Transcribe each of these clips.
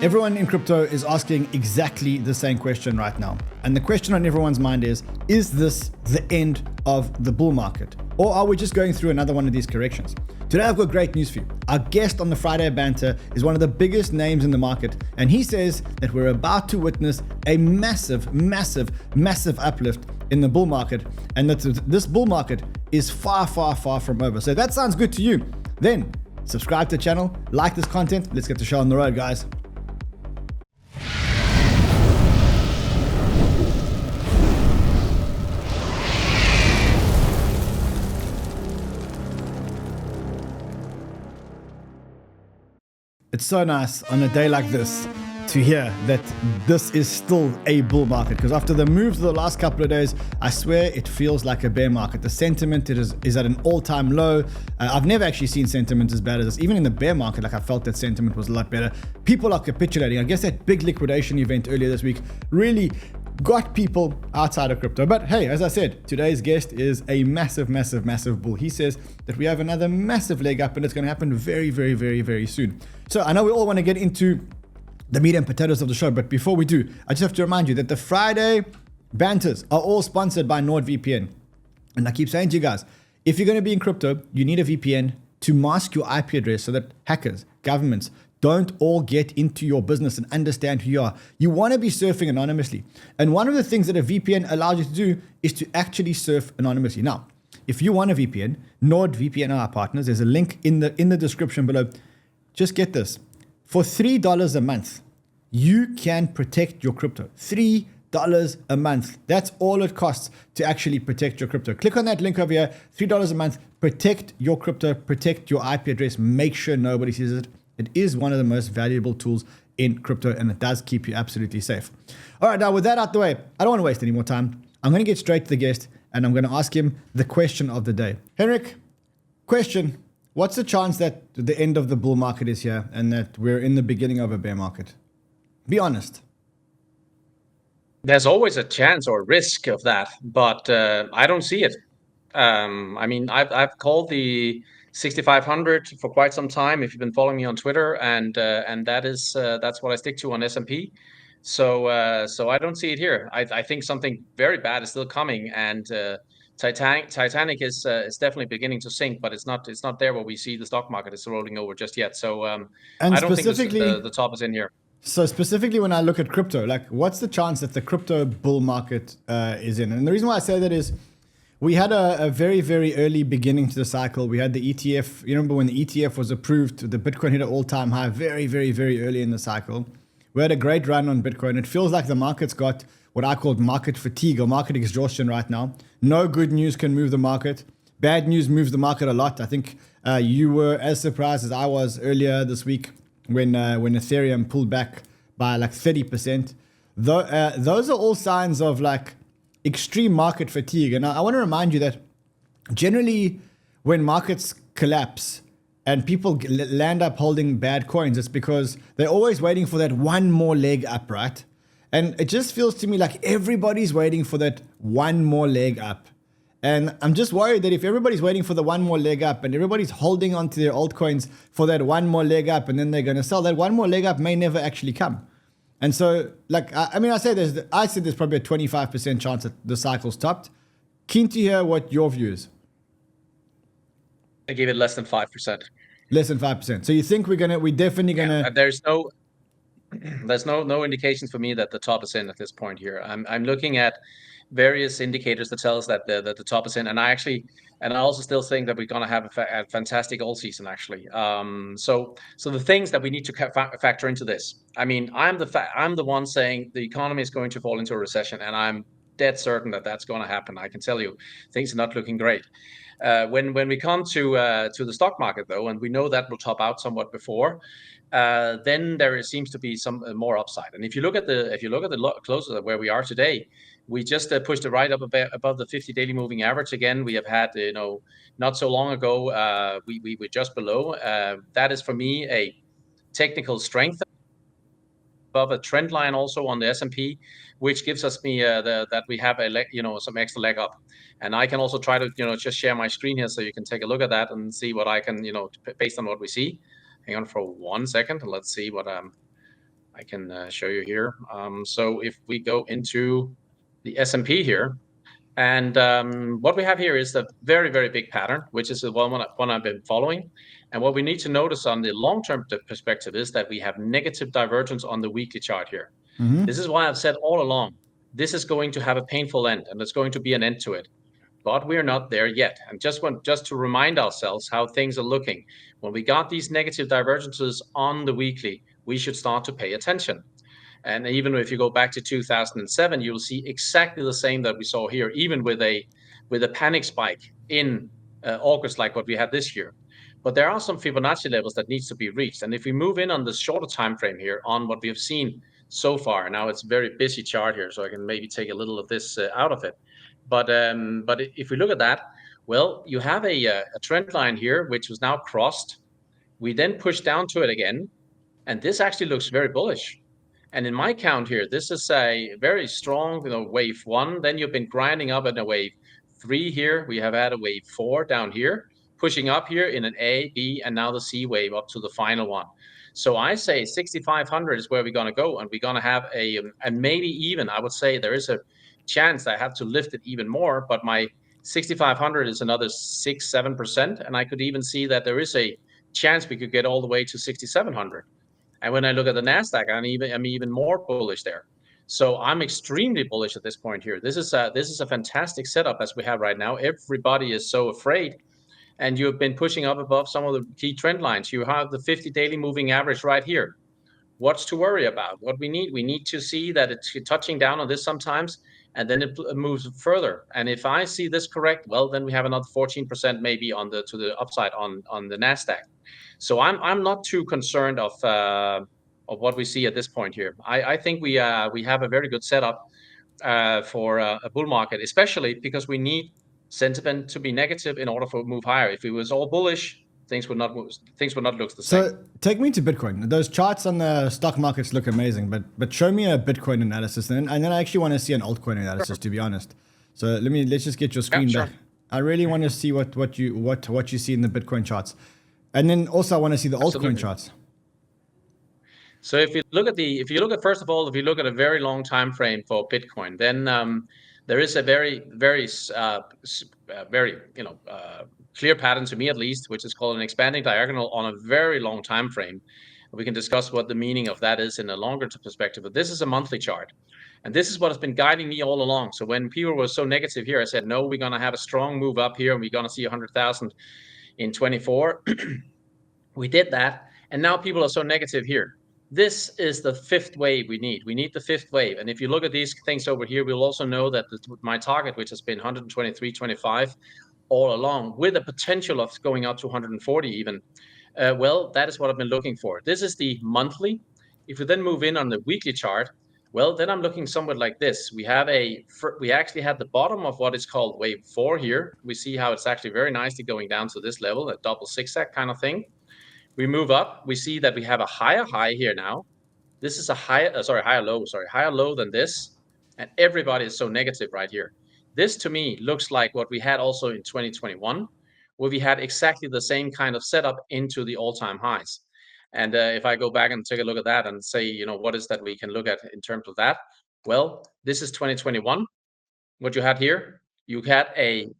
Everyone in crypto is asking exactly the same question right now. And the question on everyone's mind is this the end of the bull market? Or are we just going through another one of these corrections? Today I've got great news for you. Our guest on the Friday Banter is one of the biggest names in the market, and he says that we're about to witness a massive uplift in the bull market, and that this bull market is far from over. So if that sounds good to you, then subscribe to the channel, like this content. Let's get the show on the road, guys. It's so nice on a day like this to hear that this is still a bull market, because after the moves of the last couple of days, I swear it feels like a bear market. The sentiment is at an all-time low. I've never actually seen sentiment as bad as this. Even in the bear market, like I felt that sentiment was a lot better. People are capitulating. I guess that big liquidation event earlier this week really got people outside of crypto. But hey, as I said, today's guest is a massive bull. He says that we have another massive leg up, and it's going to happen very soon. So I know we all want to get into the meat and potatoes of the show, but before we do, I just have to remind you that the Friday banters are all sponsored by NordVPN. And I keep saying to you guys, if you're going to be in crypto, you need a VPN to mask your IP address so that hackers, governments, don't all get into your business and understand who you are. You want to be surfing anonymously. And one of the things that a VPN allows you to do is to actually surf anonymously. Now, if you want a VPN, NordVPN are our partners. There's a link in the description below. Just get this. For $3 a month, you can protect your crypto. $3 a month. That's all it costs to actually protect your crypto. Click on that link over here. $3 a month. Protect your crypto. Protect your IP address. Make sure nobody sees it. It is one of the most valuable tools in crypto, and it does keep you absolutely safe. All right, now with that out the way, I don't want to waste any more time. I'm going to get straight to the guest, and I'm going to ask him the question of the day. Henrik, question. What's the chance that the end of the bull market is here and that we're in the beginning of a bear market? Be honest. There's always a chance or risk of that, but I don't see it. I mean, I've called the 6,500 for quite some time. If you've been following me on Twitter, and that's what I stick to on S&P. So I don't see it here. I think something very bad is still coming, and Titanic is definitely beginning to sink, but it's not there where we see the stock market is rolling over just yet. So I don't think the top is in here. So specifically, when I look at crypto, like what's the chance that the crypto bull market is in? And the reason why I say that is we had a very early beginning to the cycle. We had the ETF. You remember when the ETF was approved, the Bitcoin hit an all-time high very early in the cycle. We had a great run on Bitcoin. It feels like the market's got what I call market fatigue or market exhaustion right now. No good news can move the market. Bad news moves the market a lot. I think you were as surprised as I was earlier this week when Ethereum pulled back by like 30%. Those are all signs of like extreme market fatigue. And I want to remind you that generally when markets collapse and people land up holding bad coins, it's because they're always waiting for that one more leg up, right? And it just feels to me like everybody's waiting for that one more leg up. And I'm just worried that if everybody's waiting for the one more leg up and everybody's holding onto their altcoins for that one more leg up and then they're going to sell, that one more leg up may never actually come. And so, like, I said there's probably a 25% chance that the cycle's topped. Keen to hear what your view is. I gave it less than 5%. Less than 5%. So you think we're definitely gonna? Yeah, there's no indications for me that the top is in at this point here. I'm looking at various indicators that tell us that the top is in, and I also still think that we're going to have a fantastic all season actually. So the things that we need to factor into this. I mean, I'm the one saying the economy is going to fall into a recession, and I'm dead certain that that's going to happen. I can tell you, things are not looking great. When we come to the stock market though, and we know that will top out somewhat before. Then there seems to be some more upside. And if you look at the close of where we are today, we just pushed it right up above the 50 daily moving average again. We have had, not so long ago, we were just below. That is for me a technical strength above a trend line also on the S&P, which gives us that we have some extra leg up. And I can also try to just share my screen here so you can take a look at that and see what I can based on what we see. Hang on for 1 second. Let's see what I I can show you here. So if we go into the S&P here, and what we have here is the very, very big pattern, which is the one I've been following. And what we need to notice on the long-term perspective is that we have negative divergence on the weekly chart here. This is why I've said all along, this is going to have a painful end, and there's going to be an end to it. But we're not there yet. And just to remind ourselves how things are looking, when we got these negative divergences on the weekly, we should start to pay attention. And even if you go back to 2007, you'll see exactly the same that we saw here, even with a panic spike in August, like what we had this year. But there are some Fibonacci levels that needs to be reached. And if we move in on the shorter time frame here on what we have seen so far, now it's a very busy chart here, so I can maybe take a little of this out of it. But if we look at that, well, you have a trend line here, which was now crossed. We then push down to it again, and this actually looks very bullish. And in my count here, this is a very strong, wave 1. Then you've been grinding up in a wave 3 here. We have had a wave 4 down here, pushing up here in an A, B, and now the C wave up to the final one. So I say 6,500 is where we're going to go, and we're going to have and maybe even, I would say there is a chance I have to lift it even more, but my 6,500 is another 6-7%, and I could even see that there is a chance we could get all the way to 6,700. And when I look at the Nasdaq, I'm even more bullish there. So I'm extremely bullish at this point here. This is a fantastic setup as we have right now. Everybody is so afraid, and you've been pushing up above some of the key trend lines. You have the 50 daily moving average right here. What's to worry about? What we need to see that it's touching down on this sometimes, and then it moves further. And if I see this correct, well, then we have another 14% maybe to the upside on the Nasdaq. So I'm not too concerned of what we see at this point here. I think we have a very good setup for a bull market, especially because we need sentiment to be negative in order for it to move higher. If it was all bullish, things would not look the same. So take me to Bitcoin. Those charts on the stock markets look amazing, but show me a Bitcoin analysis, and then I actually want to see an altcoin analysis, to be honest. So let's just get your screen back. I really want to see what you see in the Bitcoin charts, and then also I want to see the altcoin charts. So if you look at first of all, if you look at a very long time frame for Bitcoin, then there is a very clear pattern, to me at least, which is called an expanding diagonal on a very long time frame. We can discuss what the meaning of that is in a longer perspective, but this is a monthly chart, and this is what has been guiding me all along. So when people were so negative here, I said, no, we're going to have a strong move up here, and we're going to see 100,000 in 24. We did that, and now people are so negative here. This is the fifth wave we need. We need the fifth wave. And if you look at these things over here, we'll also know that my target, which has been 123.25 all along, with a potential of going up to 140 even, well, that is what I've been looking for. This is the monthly. If we then move in on the weekly chart, well, then I'm looking somewhat like this. We actually had the bottom of what is called wave 4 here. We see how it's actually very nicely going down to this level, a double zigzag kind of thing. We move up, we see that we have a higher high here now. This is a higher low than this. And everybody is so negative right here. This to me looks like what we had also in 2021, where we had exactly the same kind of setup into the all-time highs. And if I go back and take a look at that and say, what is that we can look at in terms of that? Well, this is 2021. What you had here, you had a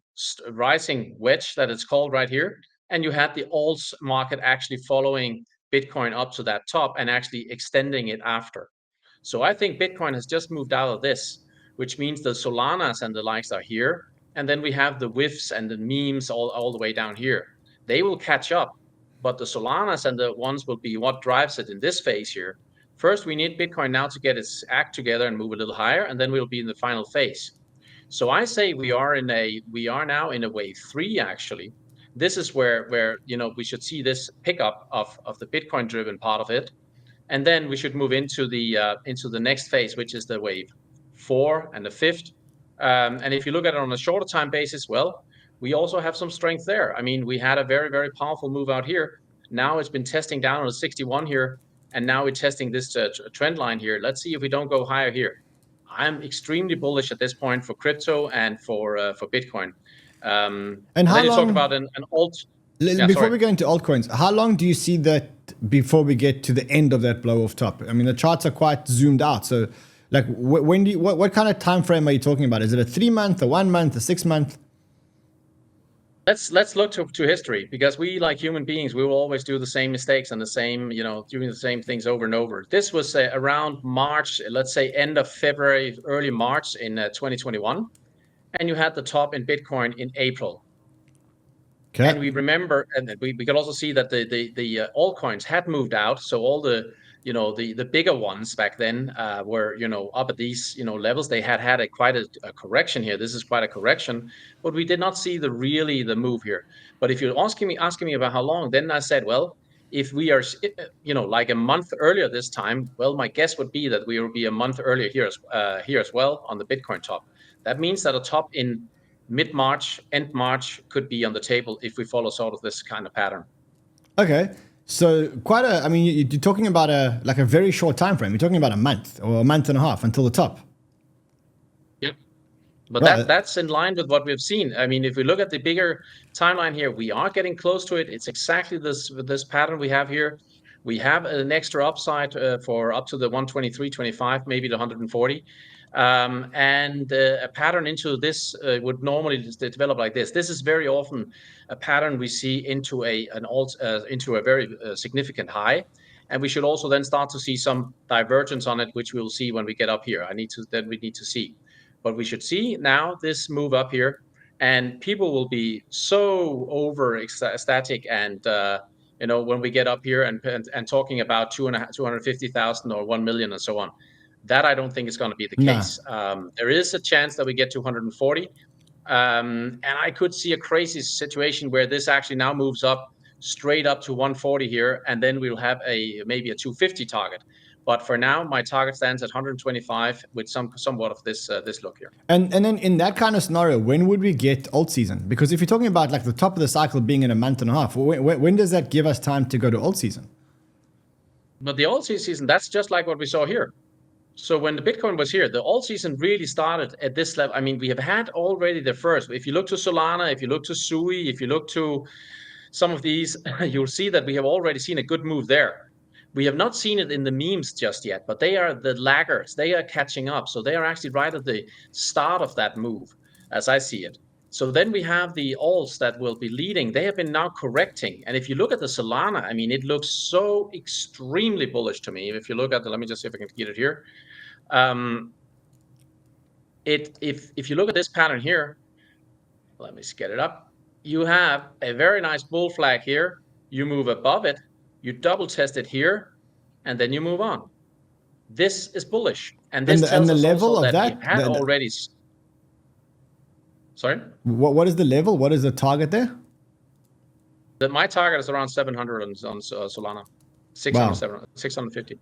rising wedge that it's called right here. And you had the alts market actually following Bitcoin up to that top and actually extending it after. So I think Bitcoin has just moved out of this, which means the Solanas and the likes are here. And then we have the WIFs and the memes all the way down here. They will catch up, but the Solanas and the ones will be what drives it in this phase here. First, we need Bitcoin now to get its act together and move a little higher, and then we'll be in the final phase. So I say we are now in a wave 3 actually. This is where we should see this pickup of the Bitcoin driven part of it, and then we should move into the next phase, which is the wave 4 and the 5th. And if you look at it on a shorter time basis, well, we also have some strength there. I mean, we had a very, very powerful move out here. Now it's been testing down on a 61 here, and now we're testing this trend line here. Let's see if we don't go higher here. I'm extremely bullish at this point for crypto and for Bitcoin. And how then you long, talk about an alt. Before we go into altcoins, how long do you see that before we get to the end of that blow off top? I mean, the charts are quite zoomed out. So like when do you, what kind of time frame are you talking about? Is it a 3 month, a 1 month, a 6 month? Let's look to history, because we, like human beings, we will always do the same mistakes and the same, doing the same things over and over. This was around March, let's say end of February, early March in 2021. And you had the top in Bitcoin in April. Okay. And we remember, and we could also see that the altcoins had moved out. So all the bigger ones back then were, up at these, levels. They had quite a correction here. This is quite a correction, but we did not see the move here. But if you're asking me about how long, then I said, well, if we are, like a month earlier this time, well, my guess would be that we will be a month earlier here as well on the Bitcoin top. That means that a top in mid-March, end March could be on the table if we follow sort of this kind of pattern. Okay. So I mean, you're talking about a very short time frame. You're talking about a month or a month and a half until the top. Yep. But right. That's in line with what we've seen. I mean, if we look at the bigger timeline here, we are getting close to it. It's exactly this pattern we have here. We have an extra upside for up to the 123.25, maybe the 140. And a pattern into this would normally develop like this. This is very often a pattern we see into a very significant high, and we should also then start to see some divergence on it, which we'll see when we get up here. we need to see, but we should see now this move up here, and people will be so over ecstatic and when we get up here and talking about 250,000 or 1 million and so on. That I don't think is going to be the case. There is a chance that we get to 140. And I could see a crazy situation where this actually now moves up straight up to 140 here, and then we'll have maybe a 250 target. But for now, my target stands at 125 with somewhat of this look here. And then in that kind of scenario, when would we get alt season? Because if you're talking about like the top of the cycle being in a month and a half, when does that give us time to go to alt season? But the alt season, that's just like what we saw here. So when the Bitcoin was here, the alt season really started at this level. I mean, we have had already the first. If you look to Solana, if you look to Sui, if you look to some of these, you'll see that we have already seen a good move there. We have not seen it in the memes just yet, but they are the laggards. They are catching up. So they are actually right at the start of that move, as I see it. So then we have the alts that will be leading. They have been now correcting. And if you look at the Solana, I mean, it looks so extremely bullish to me. If you look at let me just see if I can get it here. If you look at this pattern here, let me just get it up. You have a very nice bull flag here. You move above it, you double test it here, and then you move on. This is bullish. And this tells the us level also of that we had already. Sorry? What is the level? What is the target there? My target is around 700 on Solana. 650.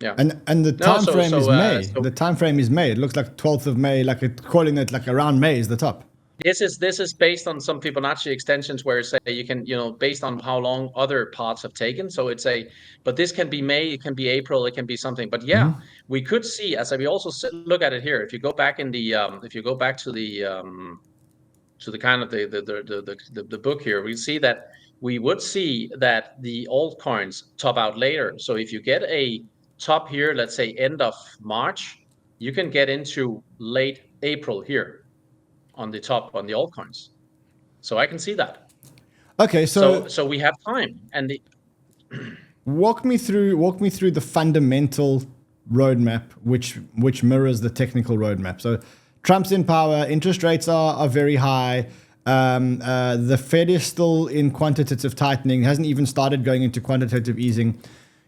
Yeah. And the time frame is May. The time frame is May. It looks like 12th of May, calling it like around May is the top. This is based on some Fibonacci extensions where say you can, based on how long other parts have taken. So but this can be May, it can be April, it can be something. But yeah, we could see, as we also look at it here. If you go back in the, if you go back to the kind of the book here, we see that we would see that the altcoins top out later. So if you get a top here, let's say end of March, you can get into late April here on the top on the altcoins. So I can see that. Okay, so we have time. And walk me through the fundamental roadmap which mirrors the technical roadmap. So Trump's in power, interest rates are very high. The Fed is still in quantitative tightening, hasn't even started going into quantitative easing.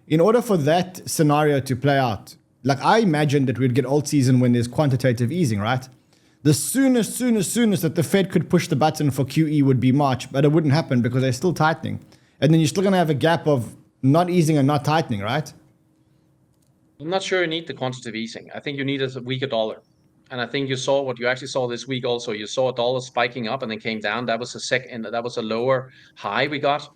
In order for that scenario to play out, like I imagined that we'd get alt season when there's quantitative easing, right? The soonest that the Fed could push the button for QE would be March, but it wouldn't happen because they're still tightening. And then you're still going to have a gap of not easing and not tightening, right? I'm not sure you need the quantitative easing. I think you need a weaker dollar. And I think you saw what you actually saw this week also. You saw a dollar spiking up and then came down. That was a lower high we got.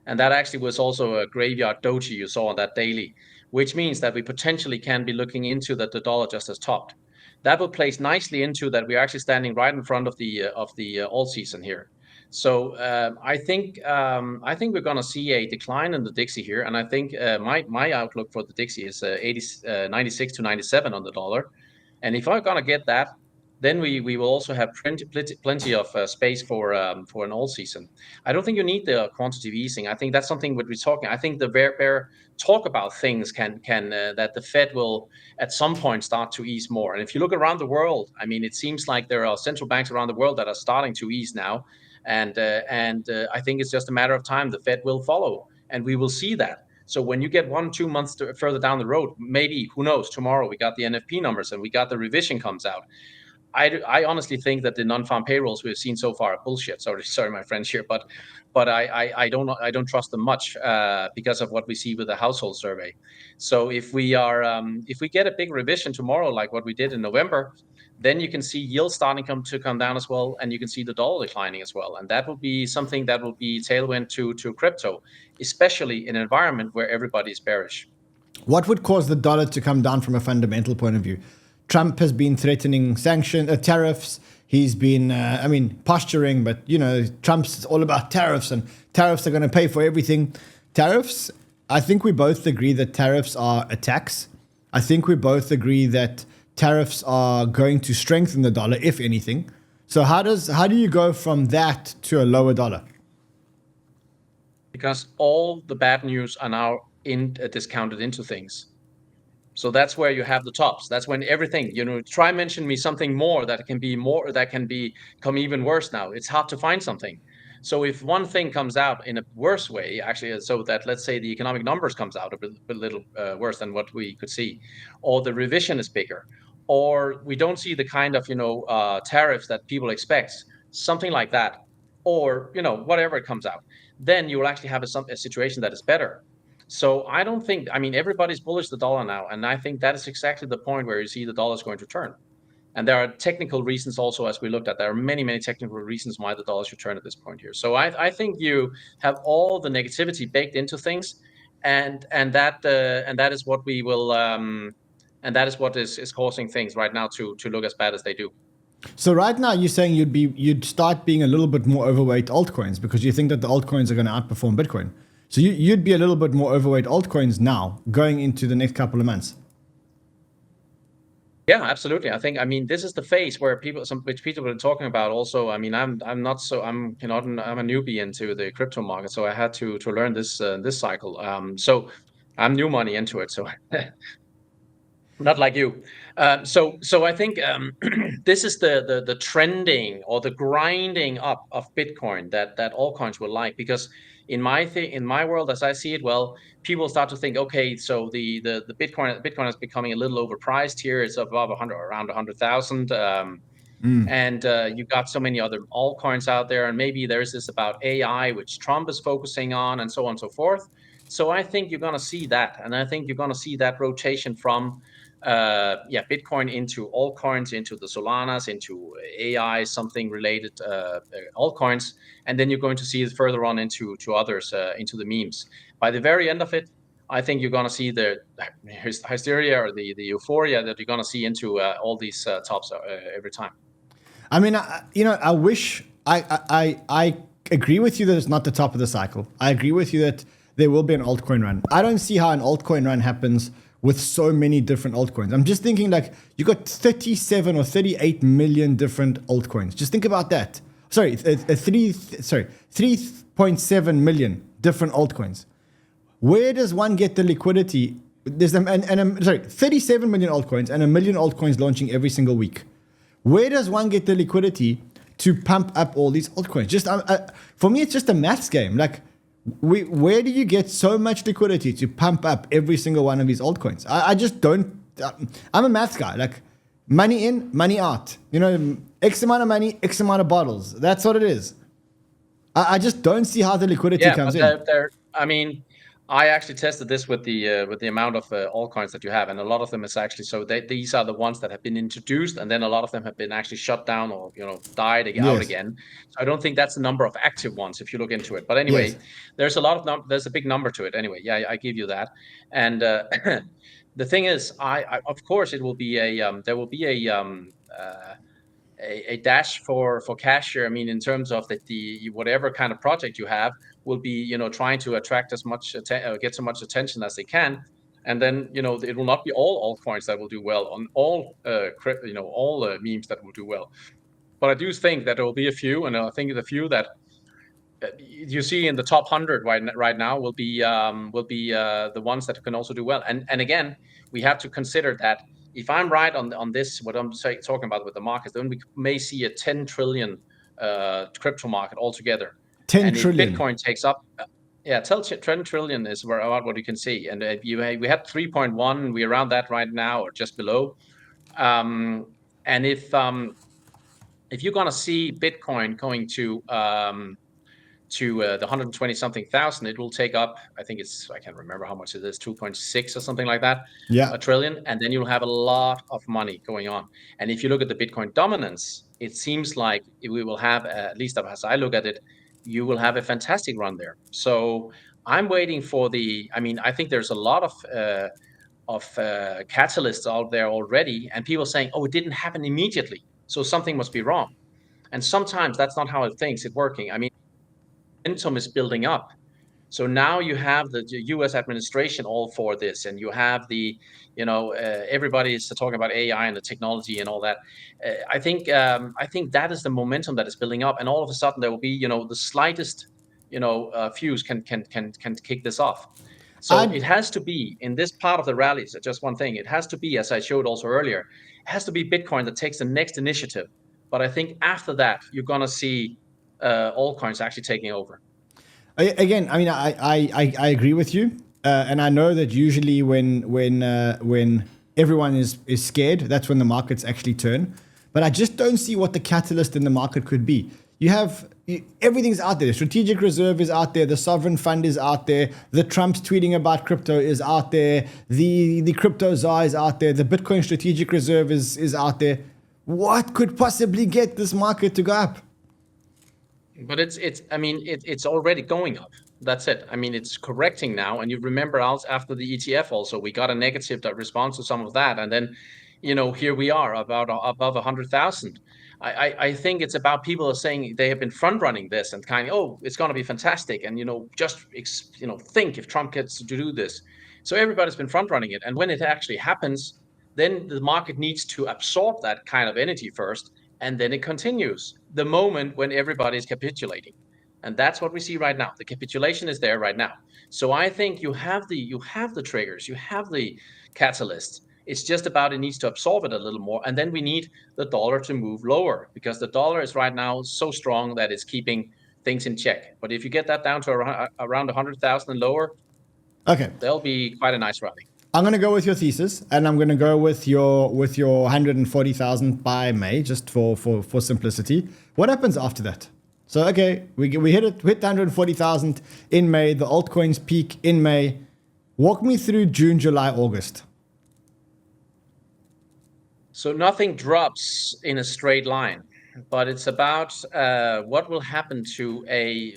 And that actually was also a graveyard doji you saw on that daily, which means that we potentially can be looking into that the dollar just has topped. That will place nicely into that we're actually standing right in front of the alt season here. So I think we're going to see a decline in the DXY here, and I think my outlook for the DXY is 96 to 97 on the dollar. And if I'm going to get that, then we will also have plenty of space for an all season. I don't think you need the quantitative easing. I think that's something we're talking. I think the bear talk about things can that the Fed will at some point start to ease more. And if you look around the world, I mean, it seems like there are central banks around the world that are starting to ease now, and I think it's just a matter of time. The Fed will follow, and we will see that. So when you get 1-2 months further down the road, maybe, who knows, tomorrow we got the NFP numbers and we got the revision comes out. I honestly think that the non-farm payrolls we've seen so far are bullshit. Sorry, my French here, but I don't trust them much because of what we see with the household survey. So if we get a big revision tomorrow, like what we did in November, then you can see yields starting to come down as well, and you can see the dollar declining as well, and that will be something that will be tailwind to crypto, especially in an environment where everybody is bearish. What would cause the dollar to come down from a fundamental point of view? Trump has been threatening tariffs. He's been, posturing, but Trump's all about tariffs, and tariffs are going to pay for everything. Tariffs, I think we both agree that tariffs are a tax. I think we both agree that tariffs are going to strengthen the dollar, if anything. So how do you go from that to a lower dollar? Because all the bad news are now discounted into things. So that's where you have the tops. That's when everything, try mention me something more that can become even worse now. It's hard to find something. So if one thing comes out in a worse way, actually, so that let's say the economic numbers comes out a little worse than what we could see, or the revision is bigger, or we don't see the kind of tariffs that people expect, something like that, or whatever it comes out, then you will actually have a situation that is better. So I don't think, everybody's bullish the dollar now, and I think that is exactly the point where you see the dollar is going to turn. And there are technical reasons also, as we looked at. There are many, many technical reasons why the dollar should turn at this point here. So I think you have all the negativity baked into things, and that is what we will, and that is what is causing things right now to look as bad as they do. So right now you're saying you'd start being a little bit more overweight altcoins because you think that the altcoins are going to outperform Bitcoin. So you'd be a little bit more overweight altcoins now going into the next couple of months. Yeah, absolutely. I think, this is the phase where which people are talking about also. I'm a newbie into the crypto market, so I had to learn this cycle. So I'm new money into it, so not like you. So I think this is the trending or the grinding up of Bitcoin that altcoins will like, because in my world, as I see it, well, people start to think, okay, so the Bitcoin is becoming a little overpriced here. It's above around 100,000. And you've got so many other altcoins out there, and maybe there's this about AI, which Trump is focusing on, and so on and so forth. So I think you're going to see that, and I think you're going to see that rotation from Bitcoin into altcoins, into the Solanas, into AI, something related altcoins, and then you're going to see it further on into others, into the memes. By the very end of it, I think you're going to see the hysteria or the euphoria that you're going to see into all these tops every time. I wish I agree with you that it's not the top of the cycle. I agree with you that there will be an altcoin run. I don't see how an altcoin run happens with so many different altcoins. I'm just thinking like you got 37 or 38 million different altcoins. Just think about that. 3.7 million different altcoins. Where does one get the liquidity? There's 37 million altcoins and 1 million altcoins launching every single week. Where does one get the liquidity to pump up all these altcoins? Just for me, it's just a maths game. Like, where do you get so much liquidity to pump up every single one of these altcoins? I just don't. I'm a maths guy. Like, money in, money out. X amount of money, X amount of bottles. That's what it is. I just don't see how the liquidity comes in. I actually tested this with the amount of altcoins that you have, and a lot of them is actually these are the ones that have been introduced, and then a lot of them have been actually shut down or died out again. So I don't think that's the number of active ones if you look into it. But anyway, there's a big number to it. Anyway, yeah, I give you that. And the thing is, of course, it will be there will be a dash for cash here. I mean, in terms of the whatever kind of project you have will be, trying to attract as much get so much attention as they can, and then it will not be all altcoins that will do well on all all memes that will do well. But I do think that there will be a few, and I think the few that you see in the top 100 right now will be the ones that can also do well. And again, we have to consider that if I'm right on this, what I'm talking about with the markets, then we may see a 10 trillion crypto market altogether. 10 trillion. If Bitcoin takes up, 10 trillion is about what you can see. And we had 3.1, we're around that right now, or just below. And if you're going to see Bitcoin going to the 120 something thousand, it will take up, I think I can't remember how much it is, 2.6 or something like that, a trillion, and then you'll have a lot of money going on. And if you look at the Bitcoin dominance, it seems like we will have, at least as I look at it, you will have a fantastic run there. So I'm waiting for I think there's a lot of catalysts out there already, and people saying, oh, it didn't happen immediately, so something must be wrong. And sometimes that's not how it thinks it's working. I mean, momentum is building up. So now you have the U.S. administration all for this, and you have everybody is talking about AI and the technology and all that. I think that is the momentum that is building up, and all of a sudden there will be the slightest fuse can kick this off. So it has to be in this part of the rally. So just one thing, it has to be, as I showed also earlier, it has to be Bitcoin that takes the next initiative. But I think after that you're gonna see altcoins actually taking over. Again, I mean, I agree with you, and I know that usually when everyone is scared, that's when the markets actually turn. But I just don't see what the catalyst in the market could be. Everything's out there. The strategic reserve is out there. The sovereign fund is out there. The Trump's tweeting about crypto is out there. The crypto czar is out there. The Bitcoin strategic reserve is out there. What could possibly get this market to go up? But it's already going up. That's it. I mean, it's correcting now. And you remember after the ETF also, we got a negative response to some of that. And then, here we are about above 100,000. I think it's about people are saying they have been front running this and it's going to be fantastic. And, think if Trump gets to do this. So everybody's been front running it. And when it actually happens, then the market needs to absorb that kind of energy first. And then it continues the moment when everybody is capitulating. And that's what we see right now. The capitulation is there right now. So I think you have the triggers, you have the catalyst. It's just about it needs to absorb it a little more. And then we need the dollar to move lower, because the dollar is right now so strong that it's keeping things in check. But if you get that down to around 100,000 and lower, okay, there'll be quite a nice rally. I'm going to go with your thesis, and I'm going to go with your 140,000 by May, just for simplicity. What happens after that? So, okay, we hit the 140,000 in May. The altcoins peak in May. Walk me through June, July, August. So nothing drops in a straight line. But it's about what will happen to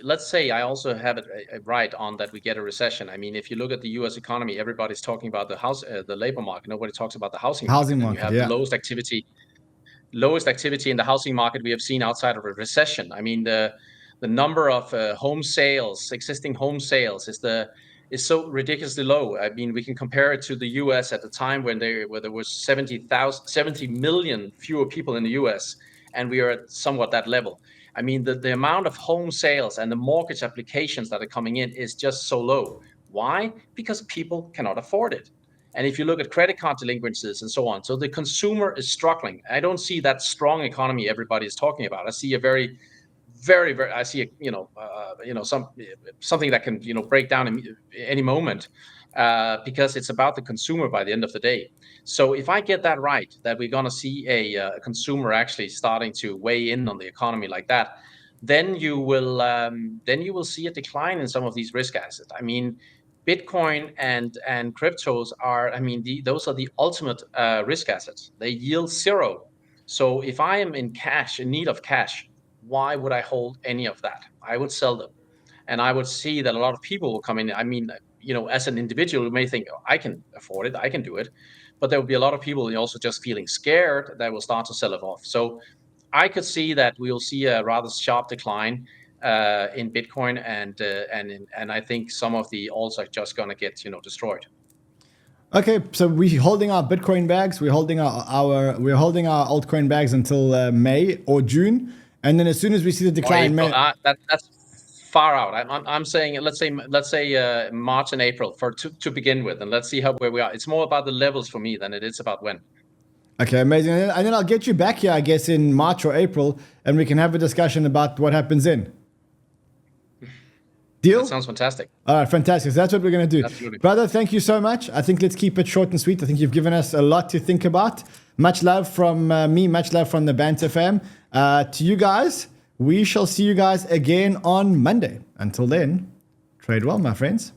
let's say I also have it right on that we get a recession. I mean, if you look at the U.S. economy, everybody's talking about the labor market. Nobody talks about the housing market. You have the lowest activity in the housing market we have seen outside of a recession. I mean, the number of existing home sales is so ridiculously low. I mean, we can compare it to the U.S. at the time where there was 70 million fewer people in the U.S., and we are at somewhat that level. I mean, the amount of home sales and the mortgage applications that are coming in is just so low. Why? Because people cannot afford it. And if you look at credit card delinquencies and so on, so the consumer is struggling. I don't see that strong economy everybody is talking about. I see a very, very, very, I see something that can break down in any moment, because it's about the consumer by the end of the day. So if I get that right, that we're going to see a consumer actually starting to weigh in on the economy like that, then you will see a decline in some of these risk assets. I mean, Bitcoin and cryptos are, those are the ultimate risk assets. They yield zero. So if I am in need of cash, why would I hold any of that? I would sell them. And I would see that a lot of people will come in. I mean, as an individual, you may think, oh, I can afford it, I can do it. But there will be a lot of people also just feeling scared that will start to sell it off. So I could see that we'll see a rather sharp decline in Bitcoin, and I think some of the alts are just going to get destroyed. Okay, so we're holding our Bitcoin bags, we're holding our altcoin bags until May or June, and then as soon as we see the decline, that's far out. I'm saying let's say March and April to begin with, and let's see where we are. It's more about the levels for me than it is about when. Okay, amazing. And then I'll get you back here, I guess, in March or April, and we can have a discussion about what happens in. Deal? That sounds fantastic. All right, fantastic. So that's what we're going to do. Absolutely. Brother, thank you so much. I think let's keep it short and sweet. I think you've given us a lot to think about. Much love from me, much love from the Banter fam. To you guys, we shall see you guys again on Monday. Until then, trade well, my friends.